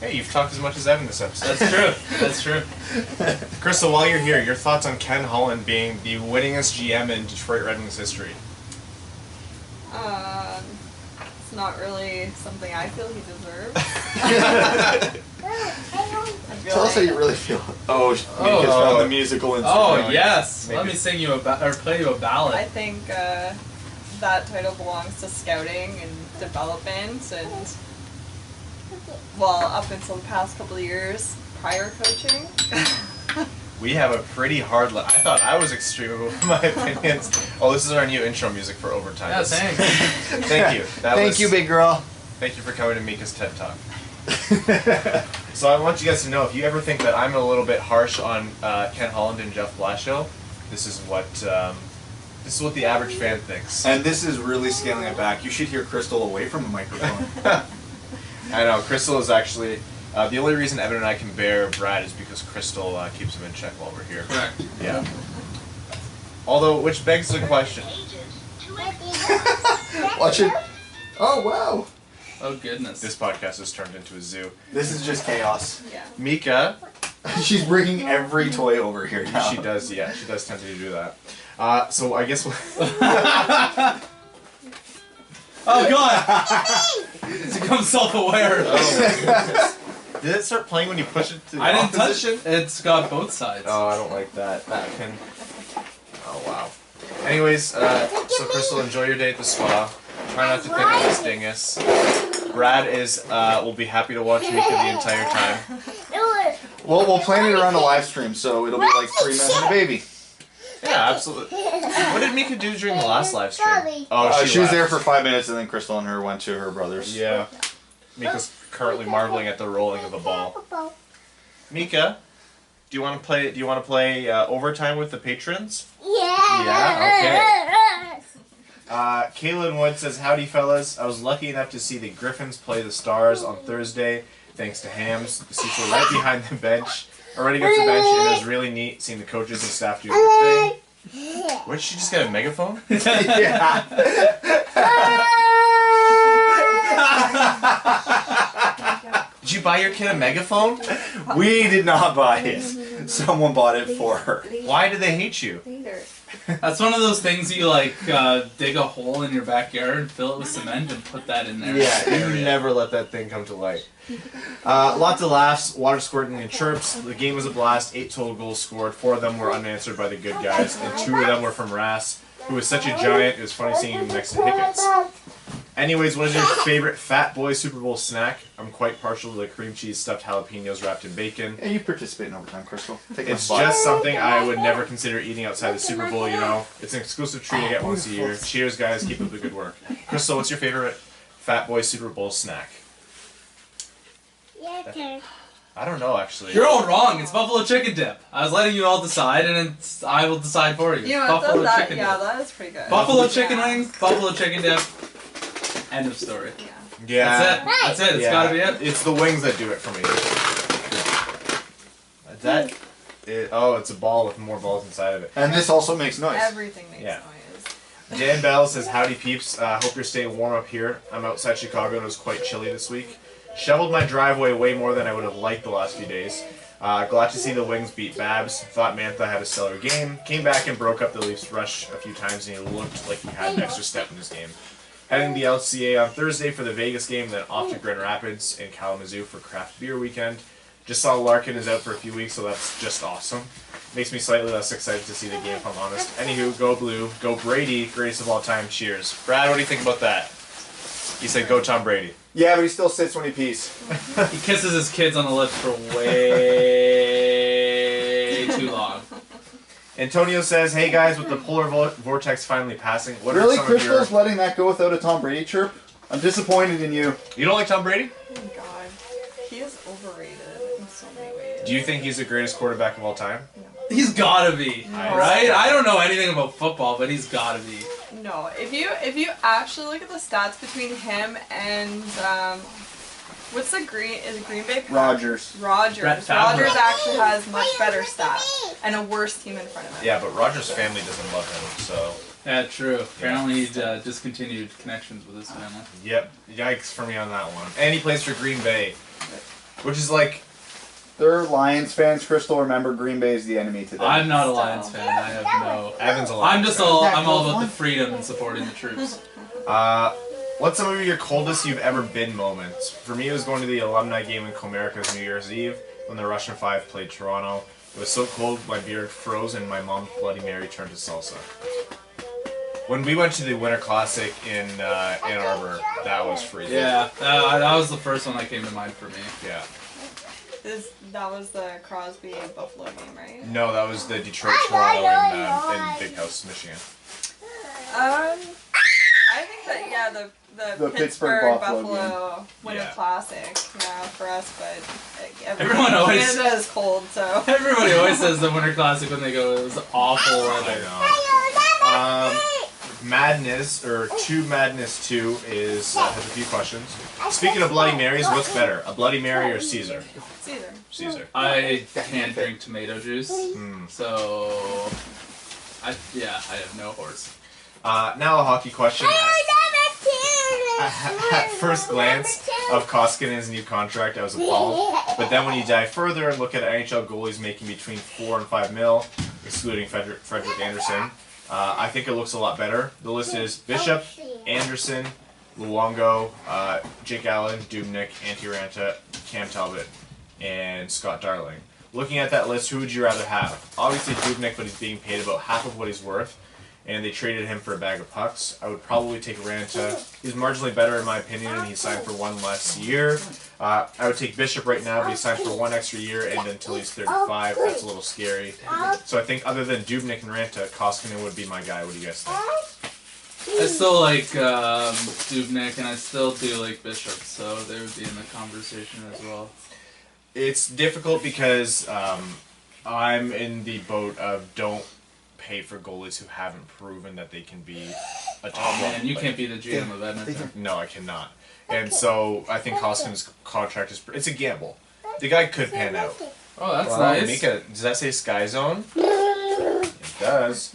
Hey, you've talked as much as Evan this episode. That's true. That's true. Crystal, while you're here, your thoughts on Ken Holland being the winningest GM in Detroit Red Wings history? It's not really something I feel he deserves. I feel Tell us how like- you really feel. Oh, Mika's Oh. found the musical instrument. Oh yes. Maybe. Let me sing you or play you a ballad. I think that title belongs to scouting and development and, well, up until the past couple of years, prior coaching. We have a pretty hard I thought I was extreme with my opinions. Oh, this is our new intro music for overtime. Yeah, thanks. Thank you. Thank you, big girl. Thank you for coming to Mika's TED Talk. So I want you guys to know, if you ever think that I'm a little bit harsh on Ken Holland and Jeff Blashill, this is what the average fan thinks. And this is really scaling it back. You should hear Crystal away from the microphone. I know, Crystal is actually, the only reason Evan and I can bear Brad is because Crystal keeps him in check while we're here. Correct. Yeah. Although, which begs the question. Watch it. Oh, wow. Oh goodness. This podcast has turned into a zoo. This is just chaos. Yeah. Mika, She's bringing every toy over here now. she does tend to do that. So I guess Oh god. It's become self-aware. Oh my goodness. Did it start playing when you push it to the I didn't touch opposition? it. It's got both sides. Oh, I don't like that. That pin. Oh wow. Anyways, so Crystal, enjoy your day at the spa. Try not to pick on this dingus. Brad will be happy to watch Mika the entire time. Well, we'll plan it around the live stream, so it'll be like 3 minutes and a baby. Yeah, absolutely. What did Mika do during the last live stream? Oh, She was left. there for 5 minutes, and then Crystal and her went to her brother's. Yeah. Mika's currently marveling at the rolling of a ball. Mika, do you want to play? Do you want to play overtime with the patrons? Yeah. Kaylin Wood says, "Howdy, fellas. I was lucky enough to see the Griffins play the Stars on Thursday, thanks to Hams. The seats were right behind the bench, or right against the bench, and it was really neat seeing the coaches and staff do their thing." What, did she just get a megaphone? Yeah. Did you buy your kid a megaphone? We did not buy it. Someone bought it for her. Why do they hate you? That's one of those things you like dig a hole in your backyard, fill it with cement, and put that in there. Yeah, you never let that thing come to light. Lots of laughs, water squirting and chirps. The game was a blast. 8 total goals scored. 4 of them were unanswered by the good guys, and 2 of them were from Ras, who was such a giant. It was funny seeing him next to Hickets. Anyways, what is your favorite Fat Boy Super Bowl snack? I'm quite partial to the cream cheese stuffed jalapenos wrapped in bacon. Yeah, you participate in overtime, Crystal. Take It's my spot. just something I would never consider eating outside the Super Bowl, you know. It's an exclusive treat I get once a year. Cheers, guys. Keep up the good work. Crystal, what's your favorite Fat Boy Super Bowl snack? I don't know, actually. You're all wrong. It's buffalo chicken dip. I was letting you all decide, and I will decide for you. You know, Buffalo that, chicken yeah, dip. that is pretty good. Buffalo chicken Yeah. wings, buffalo chicken dip. End of story. Yeah. Yeah. That's it. That's it. It's gotta be it. It's the wings that do it for me. It's a ball with more balls inside of it. And this also makes noise. Everything makes Yeah. noise. Dan Bell says, "Howdy peeps, hope you're staying warm up here. I'm outside Chicago and it was quite chilly this week. Shoveled my driveway way more than I would have liked the last few days. Glad to see the Wings beat Babs. Thought Mantha had a stellar game. Came back and broke up the Leafs rush a few times and he looked like he had an extra step in his game. Heading to the LCA on Thursday for the Vegas game, then off to Grand Rapids and Kalamazoo for craft beer weekend. Just saw Larkin is out for a few weeks, so that's just awesome. Makes me slightly less excited to see the game, if I'm honest. Anywho, go Blue, go Brady, greatest of all time, cheers." Brad, what do you think about that? He said, "Go Tom Brady." Yeah, but he still sits when he pees. He kisses his kids on the lips for way too long. Antonio says, "Hey guys, with the polar vortex finally passing, what Really? are some Crystal's of your..." letting that go without a Tom Brady chirp? I'm disappointed in you. You don't like Tom Brady? Oh my god. He is overrated in so many ways. Do you think he's the greatest quarterback of all time? He's gotta be, No. right? I don't know anything about football, but he's gotta be. No, if you actually look at the stats between him and what's the Green Bay Packers? Rogers. Rogers. Brett Favre. Rogers actually has much better stats and a worse team in front of him. Yeah, but Rogers' family doesn't love him, so... Yeah, true. Apparently he discontinued connections with his family. Yep, yikes for me on that one. And he plays for Green Bay, which is like... They're Lions fans. Crystal, remember Green Bay is the enemy to them. I'm not a Lions fan. I have no... Evan's a Lions I'm just fan. I'm all about the freedom and supporting the troops. What's some of your coldest you've ever been moments? For me, it was going to the alumni game in Comerica's New Year's Eve when the Russian 5 played Toronto. It was so cold, my beard froze, and my mom's Bloody Mary turned to salsa. When we went to the Winter Classic in Ann Arbor, that was freezing. Yeah, that was the first one that came to mind for me. Yeah. That was the Crosby Buffalo game, right? No, that was the Detroit Toronto in Big House, Michigan. I think that the Pittsburgh Pittsburgh Buffalo Buffalo Winter Yeah. Classic, for us, but Everyone always- Canada is cold, so. Everybody always says the Winter Classic when they go, it was awful I weather. know. Madness, or 2 Madness 2, has a few questions. Speaking of Bloody Marys, what's better, a Bloody Mary or Caesar? Caesar. Caesar. I can't drink tomato juice, Hmm. so I have no horse. Now a hockey question. At first glance of Koskinen's new contract, I was appalled. But then when you dive further and look at NHL goalies making between 4 and 5 mil, excluding Frederick Anderson, I think it looks a lot better. The list is Bishop, Anderson, Luongo, Jake Allen, Dubnyk, Antti Ranta, Cam Talbot, and Scott Darling. Looking at that list, who would you rather have? Obviously Dubnyk, but he's being paid about half of what he's worth. and they traded him for a bag of pucks, I would probably take Ranta. He's marginally better in my opinion, and he signed for 1 less year. I would take Bishop right now, but he signed for 1 extra year and until he's 35. That's a little scary. So I think other than Dubnyk and Ranta, Koskinen would be my guy. What do you guys think? I still like Dubnyk, and I still do like Bishop, so they would be in the conversation as well. It's difficult because I'm in the boat of don't pay for goalies who haven't proven that they can be a top Oh man, level you player. can't be the GM of Edmonton. No, I cannot. And so I think Koskinen's contract it's a gamble. The guy could pan out. Oh, that's Well, nice. Mika, does that say Sky Zone? It does.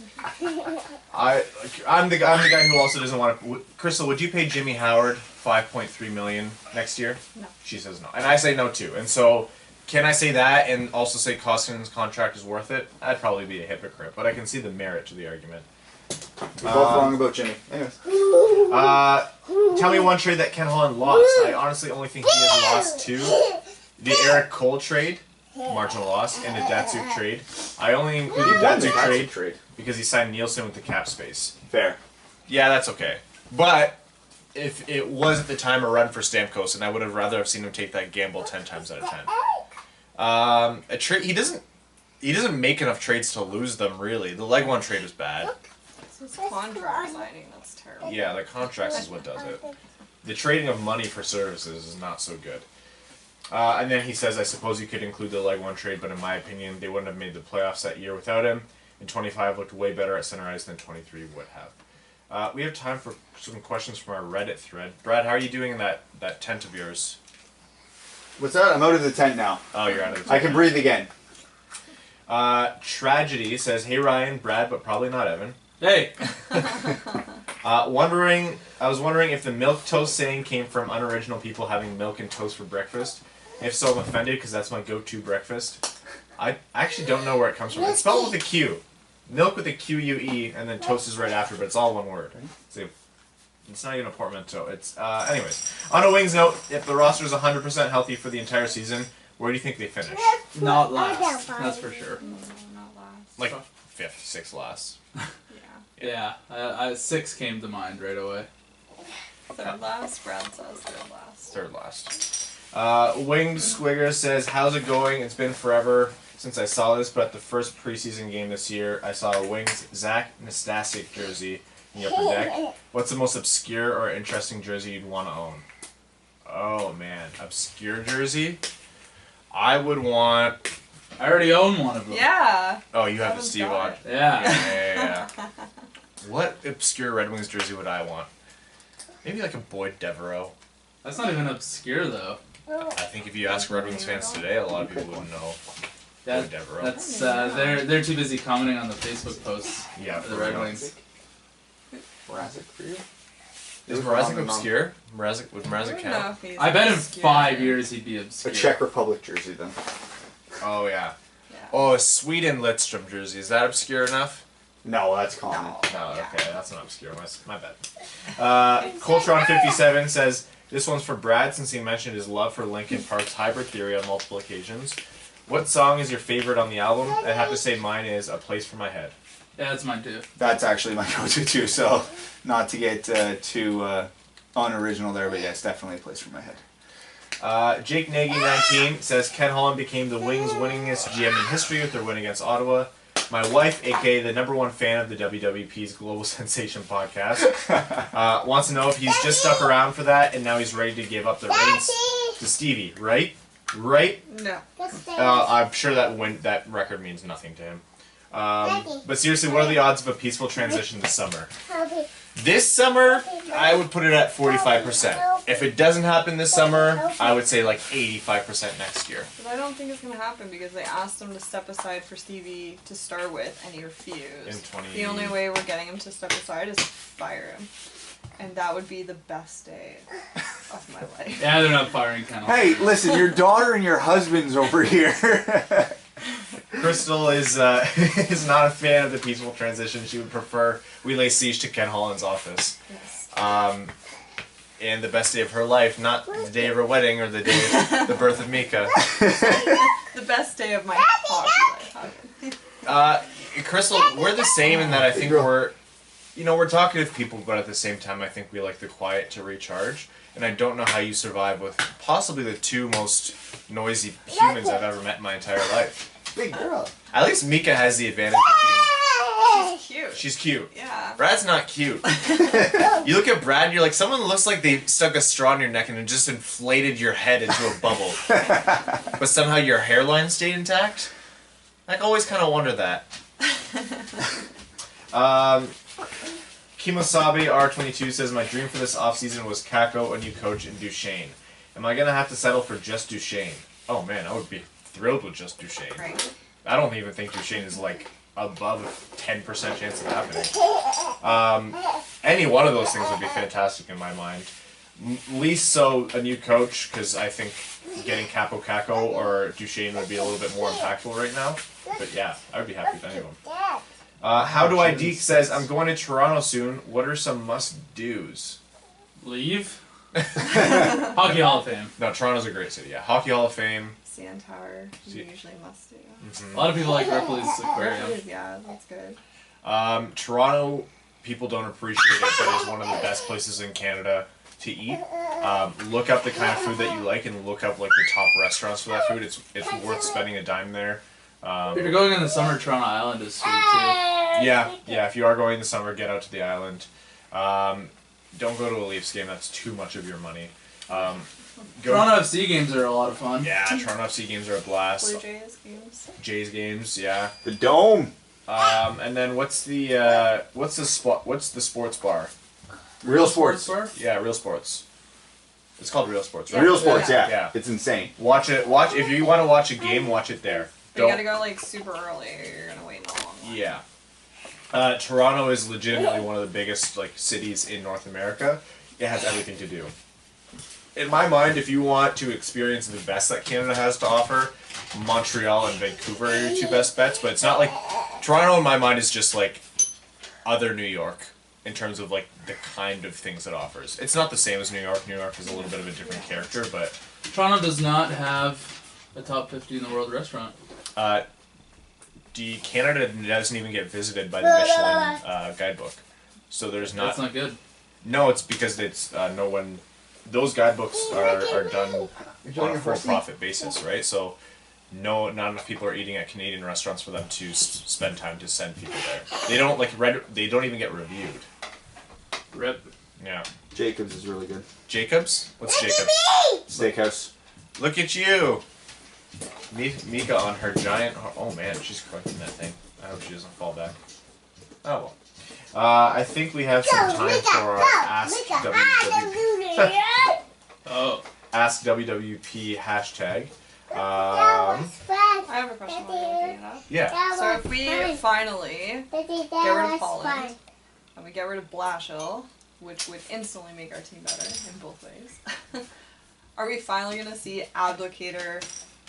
I'm the guy who also doesn't want to. Crystal, would you pay Jimmy Howard $5.3 million next year? No. She says no, and I say no too. And so, can I say that and also say Koskinen's contract is worth it? I'd probably be a hypocrite, but I can see the merit to the argument. We're both wrong about Jimmy. Anyways. Tell me one trade that Ken Holland lost. I honestly only think he has lost 2. The Eric Cole trade, marginal loss, and the Datsuk trade. I only include the Datsuk trade because he signed Nielsen with the cap space. Fair. Yeah, that's okay. But if it was at the time a run for Stamkos, and I would have rather have seen him take that gamble 10 times out of 10. A trade he doesn't make enough trades to lose them really. The leg one trade is bad. It's contract signing. That's terrible. Yeah, the contracts is what does it. The trading of money for services is not so good. And then he says, I suppose you could include the leg one trade, but in my opinion, they wouldn't have made the playoffs that year without him. And 25 looked way better at center ice than 23 would have. We have time for some questions from our Reddit thread. Brad, how are you doing in that tent of yours? What's that? I'm out of the tent now. Oh, you're out of the tent. I can breathe again. Tragedy says, hey Ryan, Brad, but probably not Evan. Hey, I was wondering if the milk toast saying came from unoriginal people having milk and toast for breakfast. If so, I'm offended because that's my go-to breakfast. I actually don't know where it comes from. It's spelled with a Q. Milk with a Q-U-E, and then toast is right after, but it's all one word. It's not even a portmanteau. It's anyways. On a Wings note, if the roster is 100% healthy for the entire season, where do you think they finish? not last. That's for sure. No, not last. Like 5th, 6th last. Yeah. Yeah, 6 came to mind right away. Third last. Brad says third last. Third last. Wings Squigger says, how's it going? It's been forever since I saw this, but at the first preseason game this year, I saw a Wings Zach Nastasic jersey in the upper deck. What's the most obscure or interesting jersey you'd want to own? Oh man, obscure jersey? I would want... I already own one of them. Yeah. Oh, you have a Evan's Steve got on. it. Yeah. What obscure Red Wings jersey would I want? Maybe like a Boyd Devereaux. That's not even obscure though. I think if you ask Red Wings fans today, a lot of people wouldn't know That, Boyd Devereaux. that's they're too busy commenting on the Facebook posts. Yeah, for the for Red real. Wings. Mrazek for you? Is Mrazek obscure? Would I Mrazek don't know count? if he's I bet in obscure. 5 years he'd be A obscure. Czech Republic jersey then. Oh yeah. Yeah. Oh, a Sweden Lidstrom jersey. Is that obscure enough? No, that's common. No, okay, that's not obscure. My bad. Coltron57 says, this one's for Brad since he mentioned his love for Linkin Park's hybrid theory on multiple occasions. What song is your favorite on the album? I'd have to say mine is A Place for My Head. Yeah, that's mine too. That's actually my go-to too, so not to get too unoriginal there, but yes, definitely a place for my head. Jake Nagy19 says, Ken Holland became the Wings' winningest GM in history with their win against Ottawa. My wife, aka the #1 fan of the WWP's Global Sensation podcast, wants to know if he's just stuck around for that and now he's ready to give up the reins to Stevie, right? Right? No. I'm sure that record means nothing to him. But seriously, what are the odds of a peaceful transition this summer? This summer, I would put it at 45%. If it doesn't happen this summer, I would say like 85% next year. But I don't think it's going to happen because they asked him to step aside for Stevie to start with and he refused. In 20 The only way we're getting him to step aside is to fire him. And that would be the best day of my life. Yeah, they're not firing Ken Holland. Hey, listen, your daughter and your husband's over here. Crystal is is not a fan of the peaceful transition. She would prefer we lay siege to Ken Holland's office. Yes. And the best day of her life, not the day of her wedding or the day of the birth of Mika. The best day of my hockey life. Crystal, we're the same in that I think we're you know, we're talkative people, but at the same time, I think we like the quiet to recharge. And I don't know how you survive with possibly the two most noisy humans I've ever met in my entire life. Big girl. At least Mika has the advantage of She's cute. she's cute. Yeah. Brad's not cute. You look at Brad and you're like, someone looks like they stuck a straw in your neck and it just inflated your head into a bubble. But somehow your hairline stayed intact? I always kind of wonder that. Kimosabe R22 says, my dream for this offseason was Kako, a new coach, and Duchesne. Am I going to have to settle for just Duchesne? Oh man, I would be thrilled with just Duchesne. Right. I don't even think Duchesne is like above a 10% chance of happening. Any one of those things would be fantastic in my mind. Least so a new coach, because I think getting Capo Kako or Duchesne would be a little bit more impactful right now. But yeah, I would be happy with any of them. How do I Deke says, I'm going to Toronto soon. What are some must-dos? Leave. Hockey Hall of Fame. No, Toronto's a great city, yeah. Hockey Hall of Fame. CN Tower, you usually must do. A lot of people like Ripley's Aquarium. Yeah, that's good. Toronto, people don't appreciate it, but is one of the best places in Canada to eat. Look up the kind of food that you like and look up like the top restaurants for that food. It's worth spending a dime there. If you're going in the summer, Toronto Island is sweet too. Yeah, if you are going in the summer, get out to the island. Don't go to a Leafs game, that's too much of your money. Toronto FC games are a lot of fun. Yeah, Toronto FC games are a blast. Blue Jays games. Jays games, yeah. The Dome. And then what's the sports bar? Real Sports. Bar? Yeah, Real Sports. It's called Real Sports, right? Real Sports, Yeah. yeah. It's insane. Watch it. If you want to watch a game, watch it there. But you gotta go like super early or you're gonna wait a long line. Yeah. Toronto is legitimately one of the biggest like cities in North America. It has everything to do. In my mind, if you want to experience the best that Canada has to offer, Montreal and Vancouver are your two best bets. But it's not like Toronto. In my mind, is just like other New York in terms of like the kind of things it offers. It's not the same as New York. New York is a little bit of a different character, but Toronto does not have a top 50 in the world restaurant. Canada doesn't even get visited by the Michelin guidebook, so there's not. That's not good. No, it's because it's no one. Those guidebooks are done on a full profit basis, right? So, not enough people are eating at Canadian restaurants for them to spend time to send people there. They don't they don't even get reviewed. Rip. Yeah. Jacobs is really good. Jacobs? What's Jacobs? Steakhouse. Look at you. Mika on her giant. Oh man, she's collecting that thing. I hope she doesn't fall back. Oh well. I think we have some time for our Ask WWP. Ask WWP hashtag. I have a question while you're looking it up. Yeah. So if we finally get rid of Holland and we get rid of Blashill, which would instantly make our team better in both ways, are we finally going to see Abdicator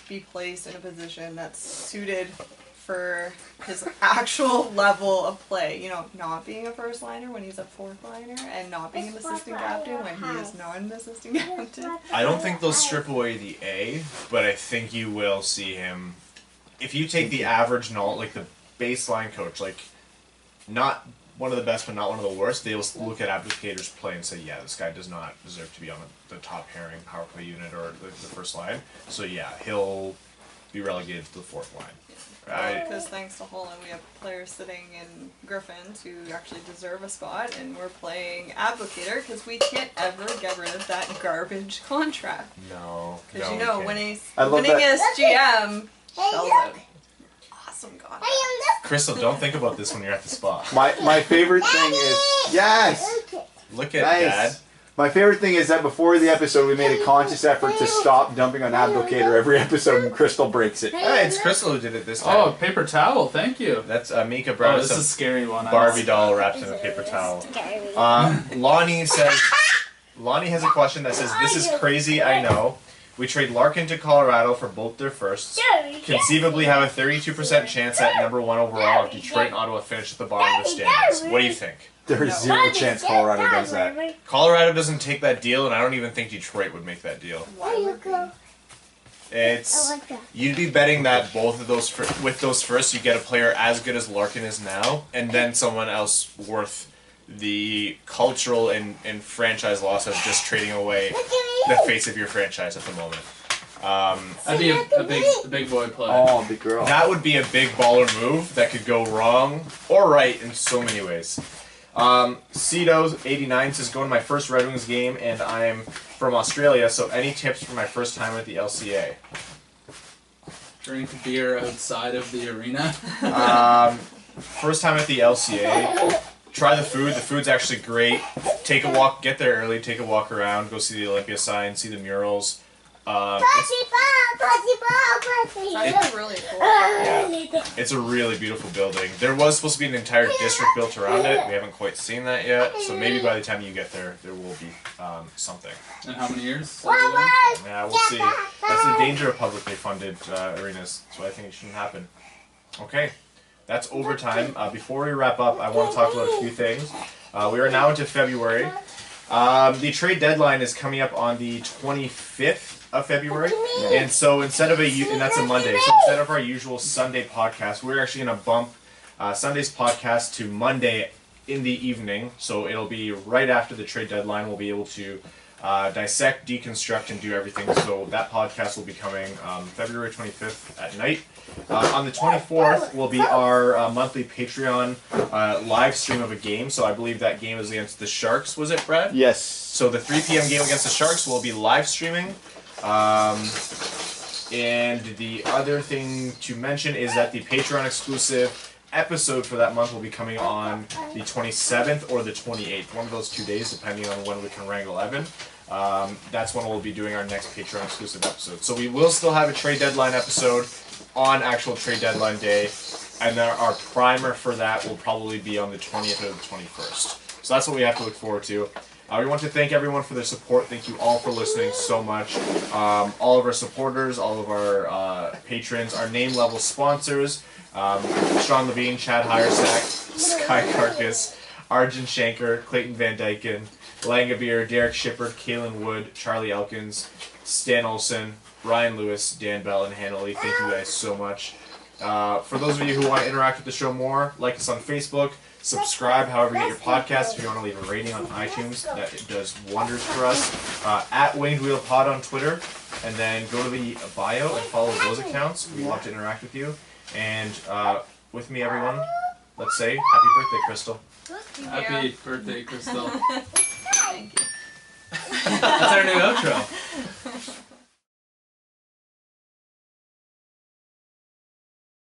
be placed in a position that's suited for his actual level of play? You know, not being a first liner when he's a fourth liner, and not being an assistant captain when he is not an assistant captain. I don't think they'll strip away the A, but I think you will see him. If you take the average, like the baseline coach, like not one of the best but not one of the worst, they'll look at Abdicator's play and say, yeah, this guy does not deserve to be on the top pairing power play unit or the first line. So yeah, he'll be relegated to the fourth line. Because thanks to Holland, we have players sitting in Griffins who actually deserve a spot, and we're playing Applicator because we can't ever get rid of that garbage contract. No. Because no, you know, we can't. winningest GM shells out. Awesome god. Crystal, don't think about this when you're at the spa. My favorite thing is yes. Look at Nice. Dad. My favorite thing is that before the episode, we made a conscious effort to stop dumping on Abdicator every episode, and Crystal breaks it. Hey, it's Crystal who did it this time. Oh, paper towel. Thank you. That's Mika Oh, brought this us is a scary one. Barbie doll wrapped in a paper towel. Lonnie says, Lonnie has a question that says, this is crazy, I know. We trade Larkin to Colorado for both their firsts. Conceivably have a 32% chance at number 1 overall if Detroit and Ottawa finish at the bottom of the standings. What do you think? There's zero chance Colorado does that. Colorado doesn't take that deal, and I don't even think Detroit would make that deal. Why would we? It's you'd be betting that both of those with those firsts, you get a player as good as Larkin is now, and then someone else worth the cultural and franchise loss of just trading away the face of your franchise at the moment. I'd be a big boy play. Oh, big girl. That would be a big baller move that could go wrong or right in so many ways. Cedo89 says, going to my first Red Wings game, and I'm from Australia, so any tips for my first time at the LCA? Drink beer outside of the arena. First time at the LCA, try the food. The food's actually great. Take a walk, get there early, take a walk around, go see the Olympia sign, see the murals. That's really cool. Yeah, it's a really beautiful building. There was supposed to be an entire district built around it. We haven't quite seen that yet, so maybe by the time you get there, there will be something. In how many years? Yeah, we'll see. That's the danger of publicly funded arenas, so I think it shouldn't happen. Okay, that's overtime. Before we wrap up, I want to talk about a few things. We are now into February. The trade deadline is coming up on the 25th of February, and so instead of and that's a Monday, so instead of our usual Sunday podcast, we're actually going to bump Sunday's podcast to Monday in the evening, so it'll be right after the trade deadline. We'll be able to dissect, deconstruct, and do everything, so that podcast will be coming February 25th at night. On the 24th will be our monthly Patreon live stream of a game, so I believe that game is against the Sharks, was it, Brad? Yes. So the 3 p.m. game against the Sharks will be live streaming. And the other thing to mention is that the Patreon exclusive episode for that month will be coming on the 27th or the 28th, one of those 2 days, depending on when we can wrangle Evan. That's when we'll be doing our next Patreon exclusive episode. So we will still have a trade deadline episode on actual trade deadline day, and then our primer for that will probably be on the 20th or the 21st. So that's what we have to look forward to. We want to thank everyone for their support. Thank you all for listening so much. All of our supporters, all of our patrons, our name level sponsors, Sean Levine, Chad Hiersack, Sky Carcass, Arjun Shanker, Clayton Van Dyken, Langabir, Derek Shippard, Kalen Wood, Charlie Elkins, Stan Olson, Ryan Lewis, Dan Bell, and Hannah Lee. Thank you guys so much. For those of you who want to interact with the show more, like us on Facebook, subscribe however you get your podcast. If you want to leave a rating on iTunes, that does wonders for us. At Winged Wheel Pod on Twitter, and then go to the bio and follow those accounts. We'd love to interact with you. And with me, everyone, let's say happy birthday, Crystal. Happy birthday, Crystal. Thank you. That's our new outro.